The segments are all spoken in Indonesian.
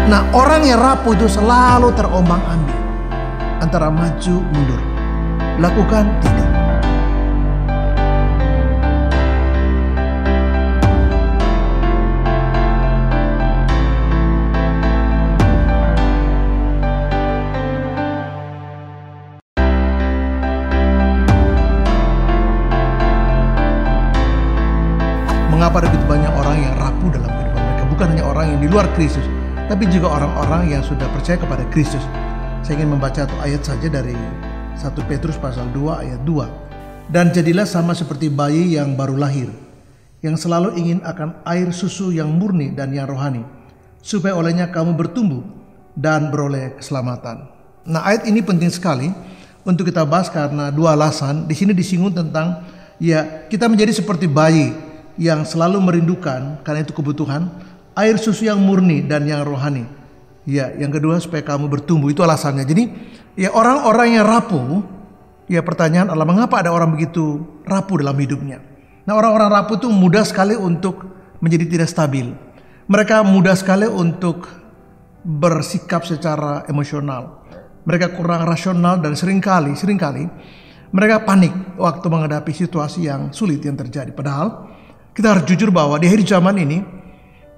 Nah, orang yang rapuh itu selalu terombang-ambing antara maju mundur, lakukan tidak. Mengapa ada begitu banyak orang yang rapuh dalam kehidupan mereka? Bukan hanya orang yang di luar Kristus, tapi juga orang-orang yang sudah percaya kepada Kristus. Saya ingin membaca satu ayat saja dari 1 Petrus pasal 2 ayat 2. Dan jadilah sama seperti bayi yang baru lahir, yang selalu ingin akan air susu yang murni dan yang rohani, supaya olehnya kamu bertumbuh dan beroleh keselamatan. Nah, ayat ini penting sekali untuk kita bahas karena dua alasan. Di sini disinggung tentang kita menjadi seperti bayi yang selalu merindukan, karena itu kebutuhan, air susu yang murni dan yang rohani. Yang kedua supaya kamu bertumbuh, itu alasannya. Jadi orang-orang yang rapuh, pertanyaan adalah mengapa ada orang begitu rapuh dalam hidupnya. Nah, orang-orang rapuh itu mudah sekali untuk menjadi tidak stabil. Mereka mudah sekali untuk bersikap secara emosional. Mereka kurang rasional dan seringkali mereka panik waktu menghadapi situasi yang sulit yang terjadi. Padahal kita harus jujur bahwa di akhir zaman ini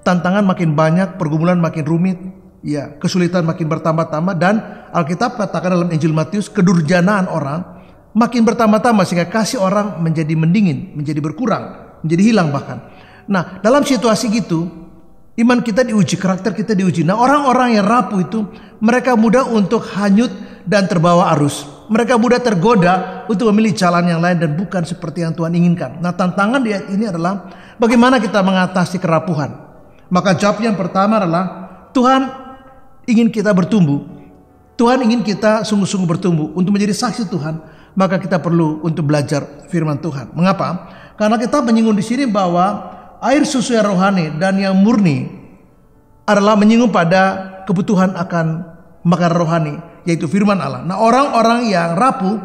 tantangan makin banyak, pergumulan makin rumit, kesulitan makin bertambah-tambah, dan Alkitab katakan dalam Injil Matius, kedurjanaan orang makin bertambah-tambah sehingga kasih orang menjadi mendingin, menjadi berkurang, menjadi hilang bahkan. Nah, dalam situasi gitu, iman kita diuji, karakter kita diuji. Nah, orang-orang yang rapuh itu mereka mudah untuk hanyut dan terbawa arus. Mereka mudah tergoda untuk memilih jalan yang lain dan bukan seperti yang Tuhan inginkan. Nah, tantangan di ayat ini adalah bagaimana kita mengatasi kerapuhan. Maka jawab yang pertama adalah Tuhan ingin kita bertumbuh. Tuhan ingin kita sungguh-sungguh bertumbuh. Untuk menjadi saksi Tuhan, maka kita perlu untuk belajar firman Tuhan. Mengapa? Karena kita menyinggung di sini bahwa air susu yang rohani dan yang murni adalah menyinggung pada kebutuhan akan makanan rohani, yaitu firman Allah. Nah, orang-orang yang rapuh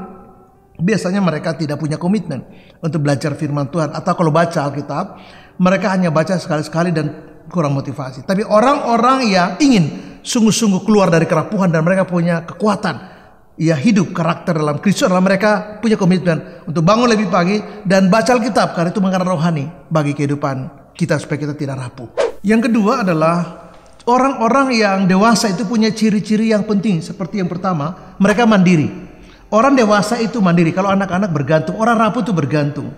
biasanya mereka tidak punya komitmen untuk belajar firman Tuhan, atau kalau baca Alkitab mereka hanya baca sekali-sekali dan kurang motivasi. Tapi orang-orang yang ingin sungguh-sungguh keluar dari kerapuhan dan mereka punya kekuatan hidup karakter dalam Kristus adalah mereka punya komitmen untuk bangun lebih pagi dan baca Alkitab, karena itu makanan rohani bagi kehidupan kita supaya kita tidak rapuh. Yang kedua adalah orang-orang yang dewasa itu punya ciri-ciri yang penting. Seperti yang pertama, mereka mandiri. Orang dewasa itu mandiri. Kalau anak-anak bergantung, orang rapuh itu bergantung.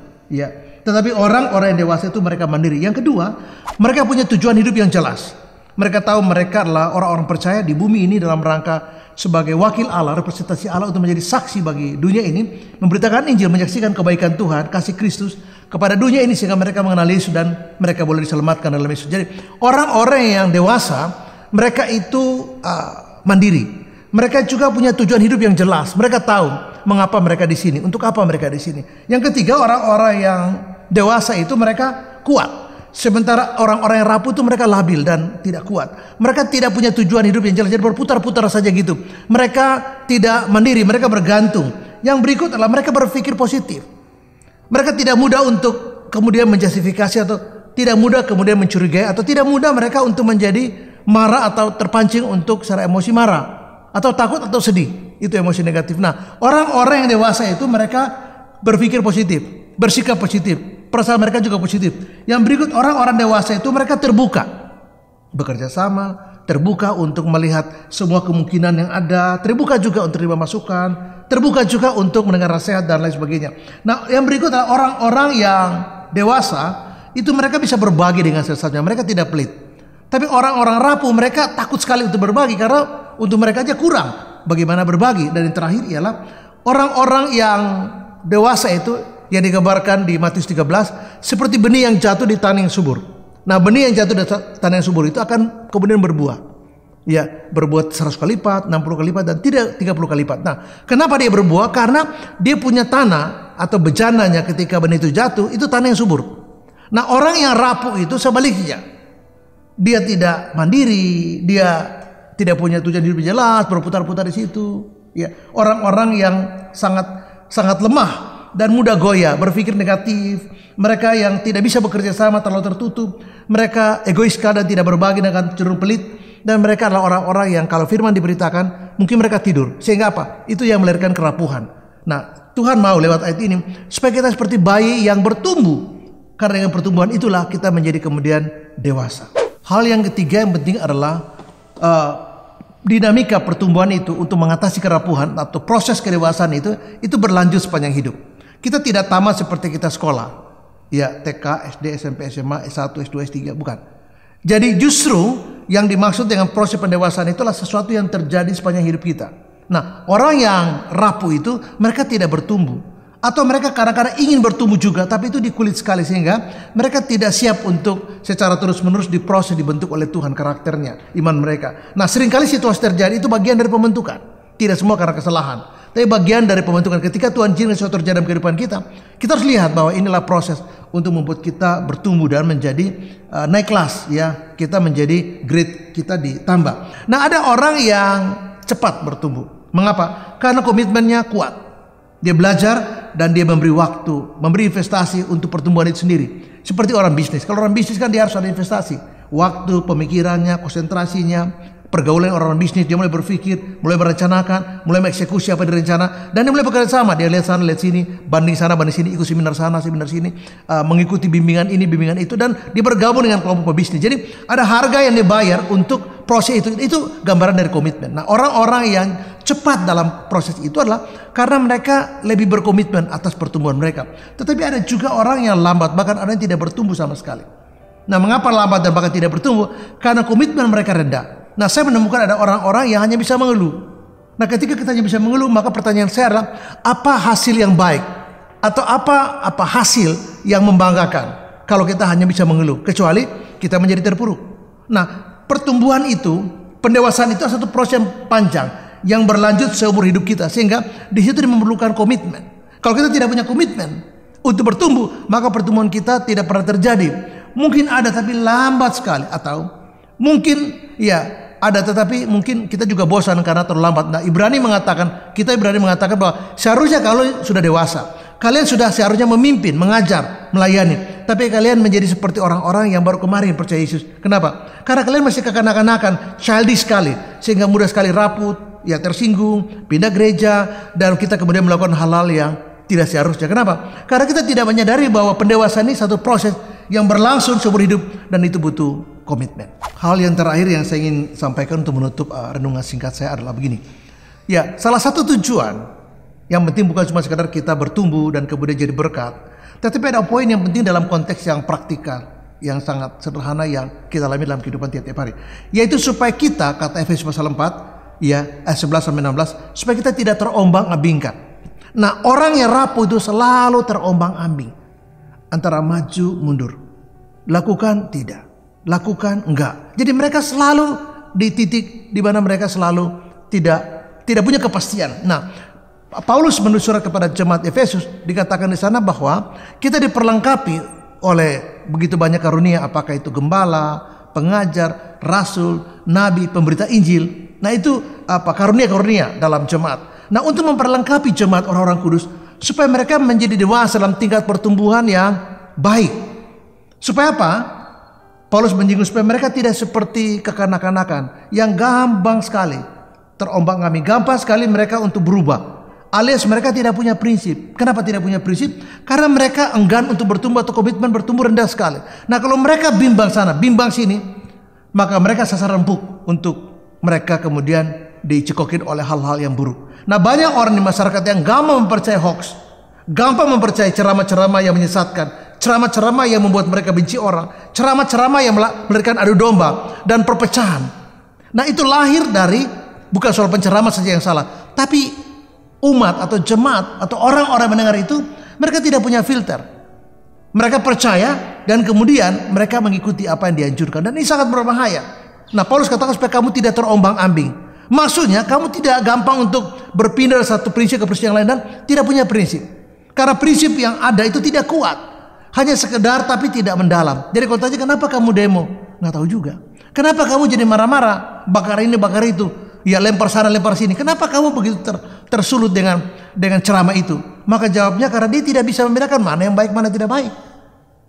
Tetapi orang-orang yang dewasa itu mereka mandiri. Yang kedua, mereka punya tujuan hidup yang jelas. Mereka tahu mereka adalah orang-orang percaya di bumi ini dalam rangka sebagai wakil Allah, representasi Allah untuk menjadi saksi bagi dunia ini, memberitakan Injil, menyaksikan kebaikan Tuhan, kasih Kristus kepada dunia ini sehingga mereka mengenal Yesus dan mereka boleh diselamatkan dalam Yesus. Jadi orang-orang yang dewasa mereka itu mandiri. Mereka juga punya tujuan hidup yang jelas. Mereka tahu mengapa mereka di sini, untuk apa mereka di sini. Yang ketiga, orang-orang yang dewasa itu mereka kuat. Sementara orang-orang yang rapuh itu mereka labil dan tidak kuat. Mereka tidak punya tujuan hidup yang jelas, jadi berputar-putar saja gitu. Mereka tidak mandiri, mereka bergantung. Yang berikut adalah mereka berpikir positif. Mereka tidak mudah untuk kemudian menjustifikasi atau tidak mudah kemudian mencurigai atau tidak mudah mereka untuk menjadi marah atau terpancing untuk secara emosi marah atau takut atau sedih. Itu emosi negatif. Nah, orang-orang yang dewasa itu mereka berpikir positif, bersikap positif, perasaan mereka juga positif. Yang berikut, orang-orang dewasa itu mereka terbuka, bekerja sama, terbuka untuk melihat semua kemungkinan yang ada, terbuka juga untuk terima masukan, terbuka juga untuk mendengar nasihat dan lain sebagainya. Nah, yang berikut adalah orang-orang yang dewasa itu mereka bisa berbagi dengan sesama, mereka tidak pelit. Tapi orang-orang rapuh mereka takut sekali untuk berbagi karena untuk mereka aja kurang bagaimana berbagi. Dan yang terakhir ialah orang-orang yang dewasa itu yang digambarkan di Matius 13 seperti benih yang jatuh di tanah yang subur. Nah, benih yang jatuh di tanah yang subur itu akan kemudian berbuah. Berbuah 100 kali lipat, 60 kali lipat, dan tidak 30 kali lipat. Nah, kenapa dia berbuah? Karena dia punya tanah atau bejananya ketika benih itu jatuh, itu tanah yang subur. Nah, orang yang rapuh itu sebaliknya. Dia tidak mandiri, dia tidak punya tujuan hidup jelas, berputar-putar di situ. Orang-orang yang sangat lemah dan mudah goyah, berpikir negatif. Mereka yang tidak bisa bekerja sama, terlalu tertutup. Mereka egois dan tidak berbagi dengan cenderung pelit. Dan mereka adalah orang-orang yang kalau firman diberitakan, mungkin mereka tidur. Sehingga apa? Itu yang melahirkan kerapuhan. Nah, Tuhan mau lewat ayat ini supaya kita seperti bayi yang bertumbuh. Karena dengan pertumbuhan itulah kita menjadi kemudian dewasa. Hal yang ketiga yang penting adalah dinamika pertumbuhan itu untuk mengatasi kerapuhan atau proses kedewasaan itu berlanjut sepanjang hidup. Kita tidak tamat seperti kita sekolah. Ya, TK, SD, SMP, SMA, S1, S2, S3, bukan. Jadi justru yang dimaksud dengan proses pendewasaan itulah sesuatu yang terjadi sepanjang hidup kita. Nah, orang yang rapuh itu mereka tidak bertumbuh. Atau mereka kadang-kadang ingin bertumbuh juga, tapi itu di kulit sekali sehingga mereka tidak siap untuk secara terus-menerus diproses, dibentuk oleh Tuhan karakternya, iman mereka. Nah, seringkali situasi terjadi itu bagian dari pembentukan. Tidak semua karena kesalahan, tapi bagian dari pembentukan. Ketika Tuhan izinkan sesuatu terjadi dalam kehidupan kita harus lihat bahwa inilah proses untuk membuat kita bertumbuh dan menjadi naik kelas, ya. Kita menjadi grade kita ditambah. Nah, ada orang yang cepat bertumbuh. Mengapa? Karena komitmennya kuat. Dia belajar dan dia memberi waktu, memberi investasi untuk pertumbuhan itu sendiri. Seperti orang bisnis. Kalau orang bisnis kan dia harus ada investasi. Waktu, pemikirannya, konsentrasinya, pergaulan orang bisnis. Dia mulai berpikir, mulai merencanakan, mulai mengeksekusi apa direncana. Dan dia mulai bekerja sama. Dia lihat sana, lihat sini, banding sana, banding sini, ikut seminar sana, seminar sini. Mengikuti bimbingan ini, bimbingan itu. Dan dia bergabung dengan kelompok pebisnis. Jadi ada harga yang dibayar untuk proses itu. Itu gambaran dari komitmen. Nah, orang-orang yang cepat dalam proses itu adalah karena mereka lebih berkomitmen atas pertumbuhan mereka. Tetapi ada juga orang yang lambat, bahkan ada yang tidak bertumbuh sama sekali. Nah, mengapa lambat dan bahkan tidak bertumbuh? Karena komitmen mereka rendah. Nah, saya menemukan ada orang-orang yang hanya bisa mengeluh. Nah, ketika kita hanya bisa mengeluh, maka pertanyaan saya adalah apa hasil yang baik atau apa hasil yang membanggakan kalau kita hanya bisa mengeluh, kecuali kita menjadi terpuruk. Nah, pertumbuhan itu, pendewasaan itu satu proses yang panjang yang berlanjut seumur hidup kita, sehingga di situ memerlukan komitmen. Kalau kita tidak punya komitmen untuk bertumbuh, maka pertumbuhan kita tidak pernah terjadi. Mungkin ada tapi lambat sekali, atau mungkin ya ada tetapi mungkin kita juga bosan karena terlalu lambat. Nah, Ibrani mengatakan bahwa seharusnya kalau sudah dewasa, kalian sudah seharusnya memimpin, mengajar, melayani. Tapi kalian menjadi seperti orang-orang yang baru kemarin percaya Yesus. Kenapa? Karena kalian masih kekanak-kanakan, childish sekali, sehingga mudah sekali rapuh, ya tersinggung, pindah gereja, dan kita kemudian melakukan hal-hal yang tidak seharusnya. Kenapa? Karena kita tidak menyadari bahwa pendewasaan ini satu proses yang berlangsung seumur hidup, dan itu butuh komitmen. Hal yang terakhir yang saya ingin sampaikan untuk menutup renungan singkat saya adalah begini. Ya, salah satu tujuan yang penting bukan cuma sekadar kita bertumbuh dan kemudian jadi berkat, tetapi ada poin yang penting dalam konteks yang praktikal, yang sangat sederhana yang kita alami dalam kehidupan tiap-tiap hari, yaitu supaya kita, kata Efesus pasal 4 ya, ayat 11 sampai 16, supaya kita tidak terombang-ambingkan. Nah, orang yang rapuh itu selalu terombang-ambing antara maju mundur, lakukan tidak, lakukan enggak. Jadi mereka selalu di titik di mana mereka selalu tidak punya kepastian. Nah, Paulus menulis surat kepada jemaat Efesus, dikatakan di sana bahwa kita diperlengkapi oleh begitu banyak karunia, apakah itu gembala, pengajar, rasul, nabi, pemberita Injil. Nah, itu karunia-karunia dalam jemaat. Nah, untuk memperlengkapi jemaat orang-orang kudus supaya mereka menjadi dewasa dalam tingkat pertumbuhan yang baik. Supaya apa? Paulus menyinggung supaya mereka tidak seperti kekanak-kanakan yang gampang sekali terombang-ambing, gampang sekali mereka untuk berubah. Alias mereka tidak punya prinsip. Kenapa tidak punya prinsip? Karena mereka enggan untuk bertumbuh atau komitmen bertumbuh rendah sekali. Nah, kalau mereka bimbang sana, bimbang sini, maka mereka sasaran empuk untuk mereka kemudian dicekokin oleh hal-hal yang buruk. Nah, banyak orang di masyarakat yang gampang mempercayai hoax, gampang mempercayai ceramah-ceramah yang menyesatkan, ceramah-ceramah yang membuat mereka benci orang, ceramah-ceramah yang melahirkan adu domba dan perpecahan. Nah, itu lahir dari bukan soal penceramah saja yang salah, tapi umat atau jemaat atau orang-orang mendengar itu mereka tidak punya filter. Mereka percaya dan kemudian mereka mengikuti apa yang dianjurkan, dan ini sangat berbahaya. Nah, Paulus katakan supaya kamu tidak terombang-ambing. Maksudnya kamu tidak gampang untuk berpindah dari satu prinsip ke prinsip yang lain dan tidak punya prinsip. Karena prinsip yang ada itu tidak kuat, hanya sekedar tapi tidak mendalam. Jadi kalau tanya kenapa kamu demo, nggak tahu juga. Kenapa kamu jadi marah-marah, bakar ini bakar itu, ya lempar sana lempar sini. Kenapa kamu begitu tersulut dengan ceramah itu? Maka jawabnya karena dia tidak bisa membedakan mana yang baik mana tidak baik,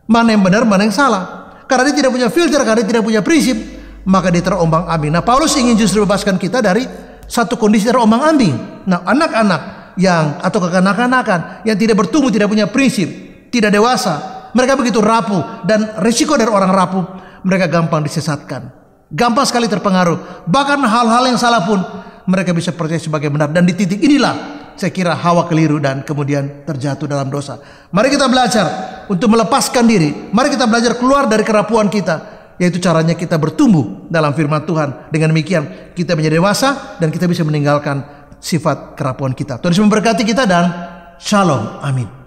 mana yang benar mana yang salah. Karena dia tidak punya filter, karena dia tidak punya prinsip, maka dia terombang-ambing. Nah, Paulus ingin justru bebaskan kita dari satu kondisi terombang-ambing. Nah, anak-anak atau kekanak-kanakan yang tidak bertumbuh, tidak punya prinsip, tidak dewasa, mereka begitu rapuh, dan risiko dari orang rapuh, mereka gampang disesatkan, gampang sekali terpengaruh. Bahkan hal-hal yang salah pun mereka bisa percaya sebagai benar. Dan di titik inilah saya kira Hawa keliru dan kemudian terjatuh dalam dosa. Mari kita belajar untuk melepaskan diri. Mari kita belajar keluar dari kerapuhan kita, yaitu caranya kita bertumbuh dalam firman Tuhan. Dengan demikian kita menjadi dewasa dan kita bisa meninggalkan sifat kerapuhan kita. Tuhan Yesus memberkati kita dan shalom. Amin.